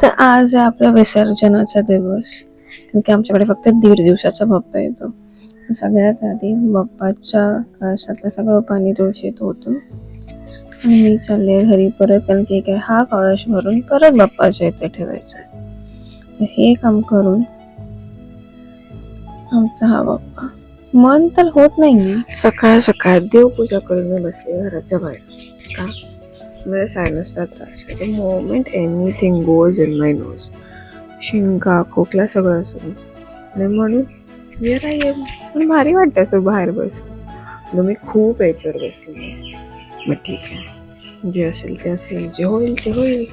तर आज आहे आपला विसर्जनाचा दिवस, कारण की आमच्याकडे फक्त 1.5 दिवसाचा बाप्पा येतो. सगळ्यात आधी बाप्पाच्या कळसातलं सगळं पाणी तुळशीत ओतून आणि मी चालले घरी परत, कारण की काय हा कळश भरून परत बाप्पाच्या इथे ठेवायचा आहे. तर हे काम करून आमचा हा बाप्पा मन तर होत नाही. सकाळ सकाळ देवपूजा करून बसले घराच्या बाहेर का मला सायनसचा त्रास आहे. The moment anything goes in my nose, शिंका खोकला सगळं असं, आणि म्हणून हिअर आय एम. पण भारी वाटतं असं बाहेर बसून. मी खूप याच्यावर बसले. मग ठीक आहे, जे असेल ते असेल, जे होईल ते होईल.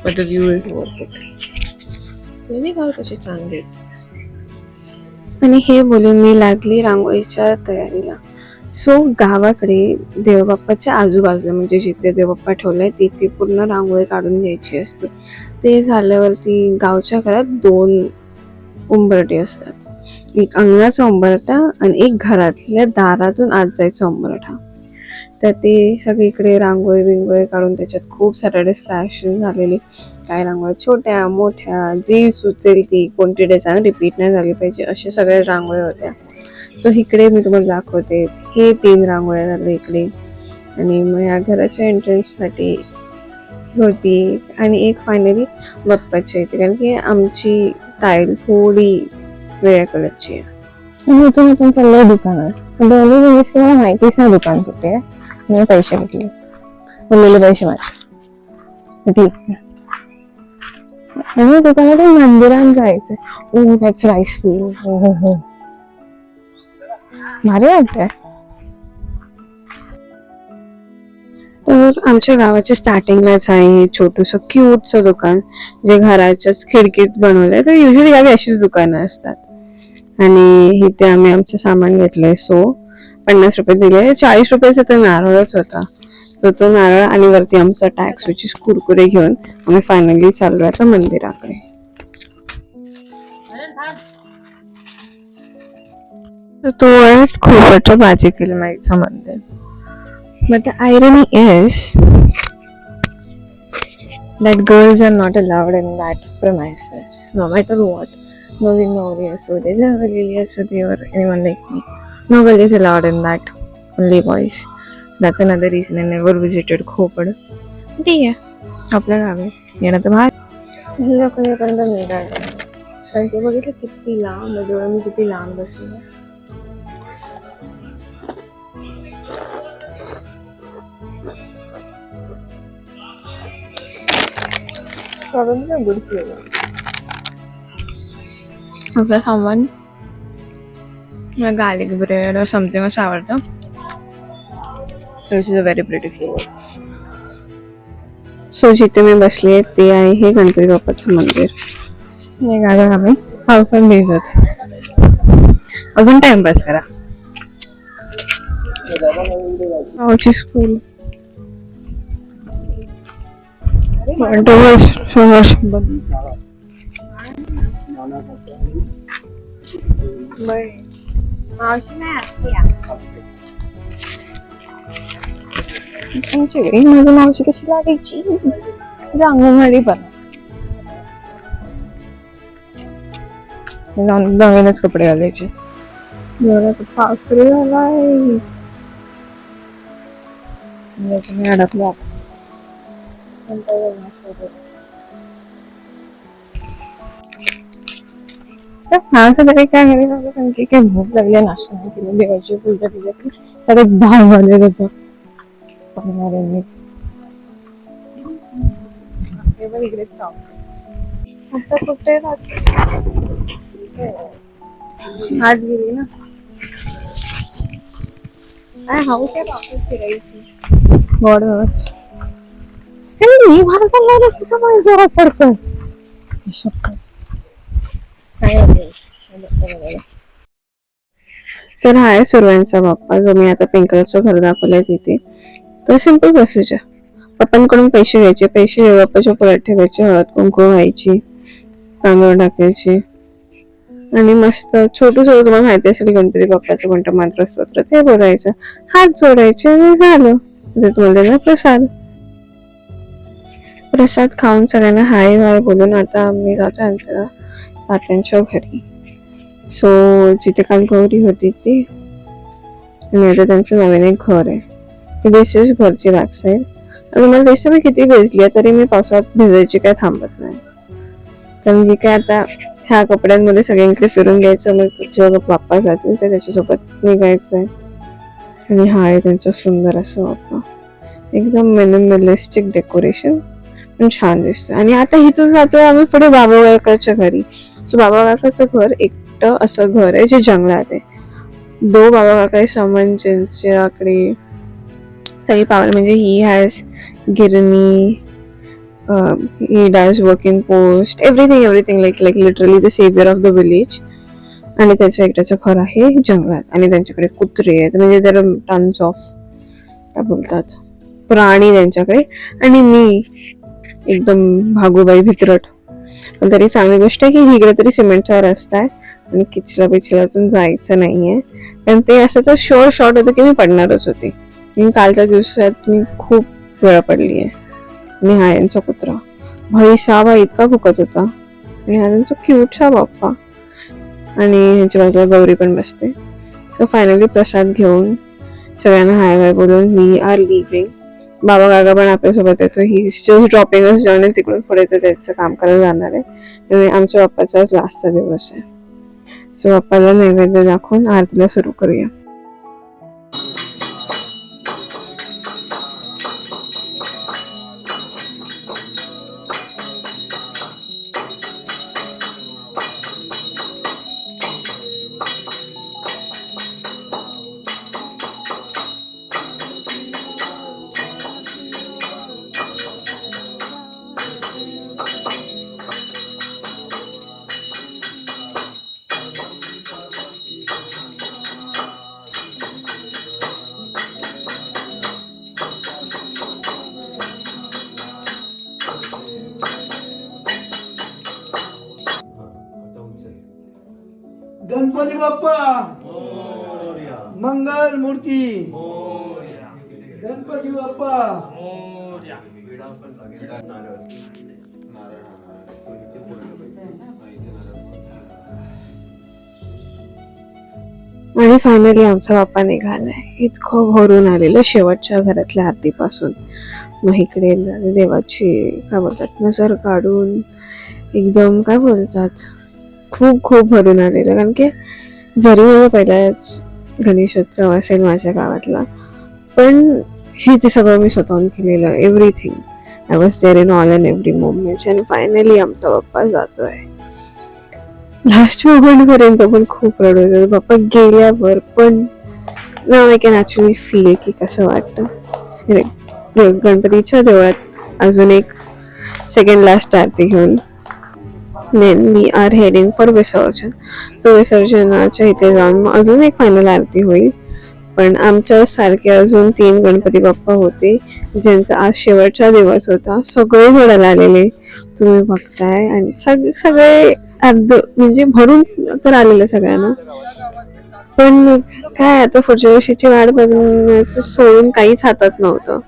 But the view is worth it. नाही का तशी चांगली. आणि हे बोलून मी लागली रांगोळीच्या तयारीला. सो गावाकडे देवबाप्पाच्या आजूबाजूला, म्हणजे जिथे देवबाप्पा ठेवलाय तिथे पूर्ण रांगोळी काढून घ्यायची असते. ते झाल्यावरती गावच्या घरात 2 उंबरटे असतात. एक अंगणाचा उंबरठा आणि एक घरातल्या दारातून आत जायचा उंबरठा. तर ते सगळीकडे रांगोळी बिंगोळी काढून त्याच्यात खूप सॅटर्डे स्प्लॅश झालेली. काय रांगोळ्या छोट्या मोठ्या जी सुचेल ती, कोणती डिझाईन रिपीट नाही झाली पाहिजे अशा सगळ्या रांगोळ्या होत्या. सो इकडे मी तुम्हाला दाखवते, हे 3 रांगोळ्या झाल्या इकडे. आणि मग या घराच्या एंट्रन्ससाठी होती, आणि एक फायनली बाप्पाच्या इथे, कारण की आमची टाईल थोडी वेगळ्या कलरची आहे. आणि इथून आपण चाललोय दुकानात. दोन्ही दिवस मला माहितीच नाही दुकान कुठे आहे. मी पैसे घेतले, बोललेले पैसे माझे, ठीक आहे. आणि दुकानातून मंदिरात जायचंय. Oh that's rice full. हो हो हो, भारी वाटतंय. तर आमच्या गावाच्या स्टार्टिंगलाच आहे छोटंसं क्यूटचं दुकान, जे घराच्याच खिडकीत बनवलंय. तर युजली गावी अशीच दुकानं असतात. आणि इथे आम्ही आमचं सामान घेतलंय. सो 50 रुपये दिले. 40 रुपयाचा तर नारळच होता. सो तो नारळ आणि वरती आमचा टॅक्स, विच इज कुरकुरे, घेऊन आम्ही फायनली चाललो आता मंदिराकडे. तर तो आहे खोबरच्या भाजी केली माईचं मंदिर. But the irony is that girls are not allowed in that premises, no matter what. Nowing nowri asho de, javalili asho de, or anyone like me. No girl is allowed in that. Only boys. So that's another reason I never visited Khopad. ठीक आहे, आपल्या गावी येणं तर भाग. हे लोकांपर्यंत निघालं, कारण ते बघितलं किती लांब, मी किती लांब बसले. Good flavour. आपलं सामान गार्लिक ब्रेड और समथिंग असं आवडतं. This is a very pretty flavour. So जिथे मी बसले ते आहे हे गणपती बाप्पाचं मंदिर. हे गाडं आम्ही पावसात भिजत अजून टाइमपास करा. गावची स्कूल माझी मावशी कशी लागायची अंगणवाडी पण. नवीनच कपडे घालायचे. सासरे झालाय अडकला. असं तरी काय घरी कारण की काय भूक लागली, नाश्ता नाही केला, देवाची पूजा केली, सगळे 10 वाजले होतं. आता कुठे हात गेली ना. काय हाऊस आहे फिरायची. गॉड मी भारताला कसं जोरात पडतं. तर हा आहे सुरवांचा बाप्पा, जो मी आता पिंक कलरचं घर दाखवलंय तिथे. तर सिंपल प्रोसिजर, पप्पांकडून पैसे घ्यायचे, पैसे बाप्पाच्या पुढ्यात ठेवायचे, हळद कुंकू व्हायची, तांदूळ टाकायचे, आणि मस्त छोटू छोटं तुम्हाला माहिती असेल गणपती बाप्पाचं कोणतं मंत्र स्तोत्र ते बोलायचं, हात जोडायचे आणि झालं. तुम्हाला देणार प्रसाद. प्रसाद खाऊन सगळ्यांना हाय हाय बोलून आता आम्ही जातो आमच्या तात्यांच्या घरी. सो जिथे काल गौरी होती ती, आणि आता त्यांचं नवीन एक घर आहे. दिस इज घरची बॅक साईड. आणि मला दिसतं मी किती भिजली आहे तरी मी पावसात भिजायची काय थांबत नाही, कारण की काय आता ह्या कपड्यांमध्ये सगळ्यांकडे फिरून घ्यायचं. मग जेव्हा बाप्पा जातील तर त्याच्यासोबत निघायचंय. आणि हा आहे त्यांचं सुंदर असं बाप्पा, एकदम मिनिमलिस्टिक डेकोरेशन, पण छान दिसतं. आणि आता इथून जातोय आम्ही पुढे बाबा काकाच्या घरी. सो बाबा काकाचं घर एकटं असं घर आहे जे जंगलात आहे. बाबा काका सामान ज्यांच्याकडे सगळी पावर, म्हणजे ही हॅज गिरणी, he does work in post, everything like literally the savior of the village. आणि त्याचं एकट्याचं घर आहे जंगलात. आणि त्यांच्याकडे कुत्रे आहेत, म्हणजे there are tons of काय बोलतात प्राणी त्यांच्याकडे. आणि मी एकदम भागूबाई भित्रट. पण तरी चांगली गोष्ट आहे की इकडे तरी सिमेंटचा रस्ता आहे आणि किचला बिचल्यातून जायचं नाहीये, कारण ते असं तर शॉर्ट होतं की मी पडणारच होते. कालच्या दिवसात मी खूप वेळ पडली आहे. आणि हा यांचा कुत्रा भाई साबा इतका भुकत होता. आणि हा त्यांचा क्यूटचा बाप्पा. आणि ह्यांच्या बाजूला गौरी पण बसते. सो फायनली प्रसाद घेऊन सगळ्यांना हाय बाय बोलून वी आर लिव्हिंग. बाबा काका पण आपल्यासोबत येतो. ही जस्ट ड्रॉपिंग अस जाऊन तिकडून पुढे तर त्याचं काम करायला जाणार आहे. आणि आमच्या बाप्पाचा लास्टचा दिवस आहे. सो बाप्पाला नैवेद्य दाखवून आरतीला सुरू करूया. गणपती बाप्पा मंगल मूर्ती, गणपती बाप्पा. आणि फायनली आमचा बाप्पा निघालाय. इतकं भरून आलेलं शेवटच्या घरातल्या आरतीपासून. मग इकडे देवाची काय बोलतात नजर काढून एकदम काय बोलतात खूप खूप भरून आलेलं. कारण की जरी माझा पहिलाच गणेशोत्सव असेल माझ्या गावातला, पण ते सगळं मी स्वतःहून केलेलं. Everything I was there in all and every moment. आणि फायनली आमचा बाप्पा जातोय. लास्ट मोमेंट पर्यंत पण खूप रडत होते बाप्पा गेल्यावर. पण नाव आय कॅन ॲक्च्युअली फील की कसं वाटतं. गणपतीच्या देवळात अजून एक सेकंड लास्ट आरती घेऊन then we are heading for विसर्जन. सो विसर्जनाच्या इथे जाऊन अजून एक फायनल आरती होईल. पण आमच्या सारखे अजून 3 गणपती बाप्पा होते ज्यांचा आज शेवटचा दिवस होता. सगळे जण आलेले तुम्ही बघताय. आणि सगळे अर्ध म्हणजे भरून तर आलेले सगळ्यांना. पण काय आता पुढच्या वर्षीची वाट बघण्याचं सोडून काहीच हातात नव्हतं.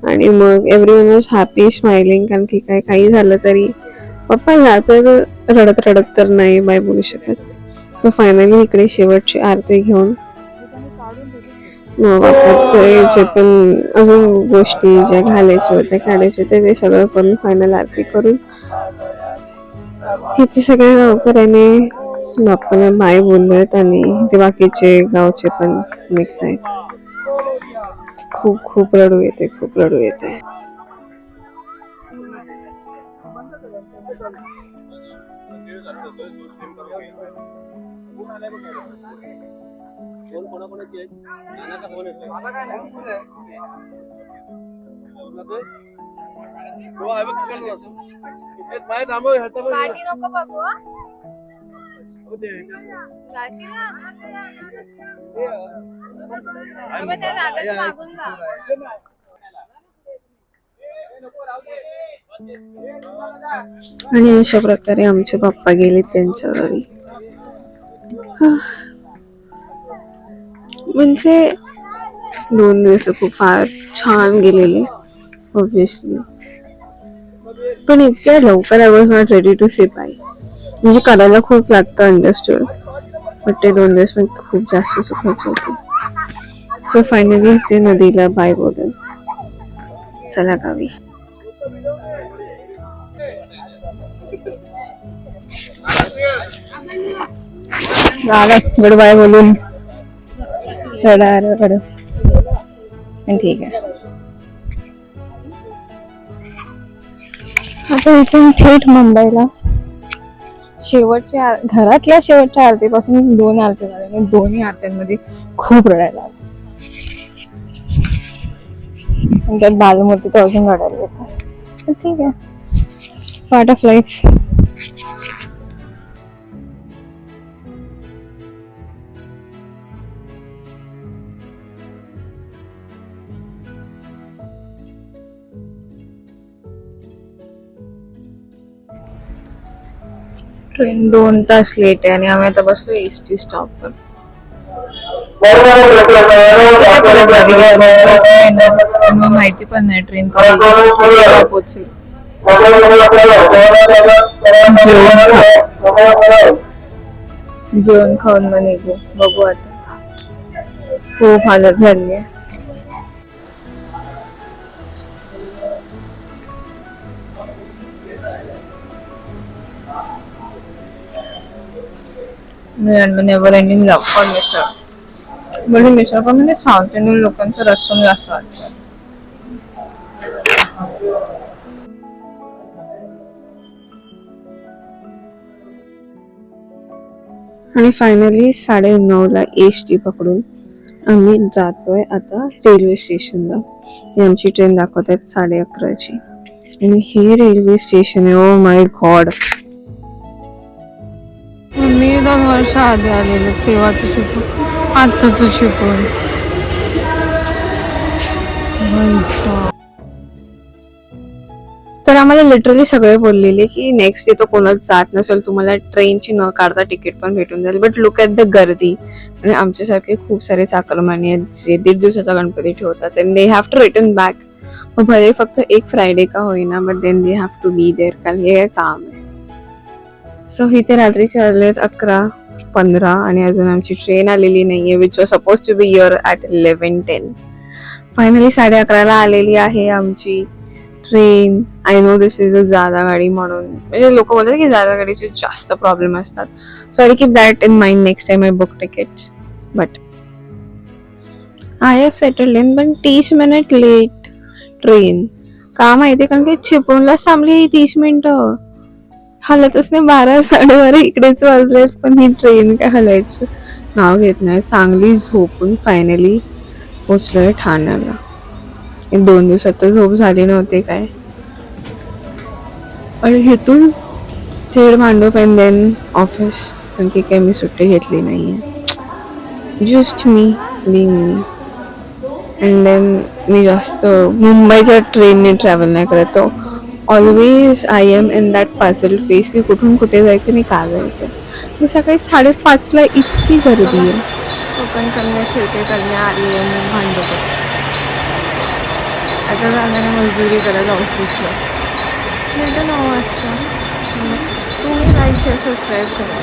आणि मग एव्हरीवन वॉज हॅपी स्माइलिंग, कारण की काही झालं तरी पप्पा जातोय तर रडत तर नाही बाय बोलू शकत. सो फायनली इकडे शेवटची आरती घेऊन बाप्पाचे जे पण अजून गोष्टी ज्या घालायच्या होत्या काढायचे ते सगळं करून फायनल आरती करून इथे सगळ्या गावकऱ्याने बाप्पाला बाय बोललेत. आणि ते बाकीचे गावचे पण निघतायत. खूप खूप रडू येते, खूप रडू येते. आणि अशा प्रकारे आमचे पप्पा गेले त्यांच्या घरी. म्हणजे 2 दिवस खूप फार छान गेलेले. ऑब्विसली पण इतक्या लवकर I was not ready to say bye. म्हणजे करायला खूप लागतं अंडरस्टूड, पण ते 2 दिवस पण खूप जास्त सुखायचे होते. सो फायनली ते नदीला बाय बोलून चला गावी. गुड बाय बोलून रडा पण ठीक आहे. आता इथून थेट मुंबईला. घरातल्या शेवटच्या आरतीपासून 2 आरती झाल्या आणि 2ही आरत्यांमध्ये खूप रडायला आलं. त्यात बालमूर्ती तर अजून रडायला येतं. ठीक आहे, पार्ट ऑफ लाईफ. ट्रेन 2 तास लेट आहे आणि आम्ही आता बसलो एसटी स्टॉपवर. माहिती पण नाही ट्रेन कधी पोहोचेल. जेवण खाऊन मग निघू, बघू आता. खूप हालत झाली आहे. नेव्हर एंडिंग लॉकडाऊन मिसळ. म्हणजे मिसळ पण म्हणजे साऊथ इंडियन लोकांचं रस्सम जास्त वाटतं. आणि फायनली 9:30ला एसटी पकडून आम्ही जातोय आता रेल्वे स्टेशनला. ही आमची ट्रेन दाखवत आहेत 11:30ची आणि हे रेल्वे स्टेशन आहे. Oh my God. मी 2 वर्ष आधी आलेले तेव्हा चिपळूण, आताच चिपळूण. तर आम्हाला लिटरली सगळे बोललेले की नेक्स्ट डे तो कोणाच जात नसेल तुम्हाला ट्रेनची न काढता तिकीट पण भेटून जाईल. बट लुक ॲट द गर्दी. आणि आमच्यासारखे खूप सारे चाकरमानी आहेत जे 1.5 दिवसाचा गणपती ठेवतात and they have to return back. मग भले फक्त एक फ्रायडे का होईना, but then they have to be there, कारण हे काम आहे. सो इथे रात्री चाललेत 11:15 आणि अजून आमची ट्रेन आलेली नाहीये, which was suppose to be here at 11:10. Finally 11:30ला आलेली आहे आमची train. I know this is a जादा गाडी म्हणून, म्हणजे लोक बोलतात की जादा गाडीचे जास्त प्रॉब्लेम असतात. So I keep that in mind next time I book tickets. But I have settled in, पण 30 मिनिट लेट ट्रेन. का माहिती, कारण की चिपळूणला थांबली 30 मिनिटं. हलतच नाही. 12, 12:30 इकडेच वाजलेत, पण ही ट्रेन काय हलायचं नाव घेत नाही. चांगली झोपून फायनली पोचलोय ठाण्याला. 2 दिवसात तर झोप झाली नव्हती काय. आणि इथून थेट मांडव अँड देन ऑफिस, कारण की काही मी सुट्टी घेतली नाहीये. जस्ट मी बिंग मी. अँड देन मी जास्त मुंबईच्या ट्रेनने ट्रॅव्हल नाही करत. तो always I am in that puzzle face की कुठून कुठे जायचं आणि का जायचं. मी सकाळी 5:30ला इतकी गर्दी आहे. कोकण कन्या शिर्के कन्या आली आहे भांडवत. आता जाणारे मजदुरी करायला ऑफिसला. भेटू 9 वाजता. तुम्ही लाईक शेअर सबस्क्राईब करा.